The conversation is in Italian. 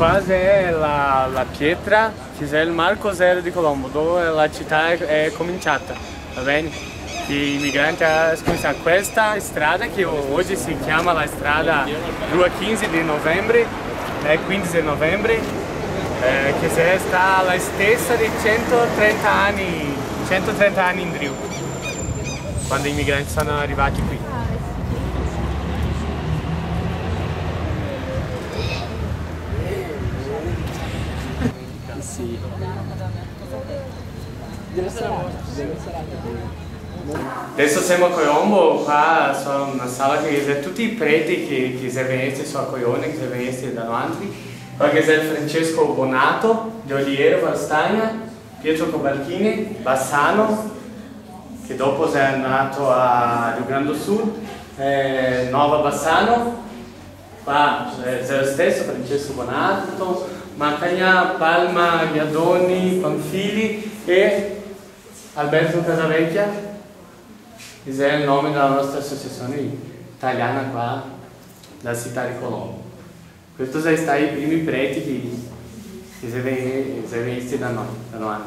qua c'è la pietra, che è il Marco Zero di Colombo, dove la città è cominciata, va bene? I migranti hanno cominciato questa strada che oggi si chiama la strada Rua 15 di novembre, 15 di novembre, che è stata la stessa di 130 anni in Rio, quando i migranti sono arrivati qui. Sì. Deve essere Adesso siamo a Colombo, qua sono una sala che c'è tutti i preti che si vengono su a Coglione, che si vengono da davanti. Qua c'è il Francesco Bonato, di Oliero, Valstagna, Pietro Cobalchini, Bassano, che dopo è andato a Rio Grande do Sul, Nova Bassano, qua c'è lo stesso Francesco Bonato, Macagna, Palma, Ghiadoni, Panfili e Alberto Casavecchia, che è il nome della nostra associazione italiana qua, della città di Colombo. Questi sono stati i primi preti che si sono venuti da noi.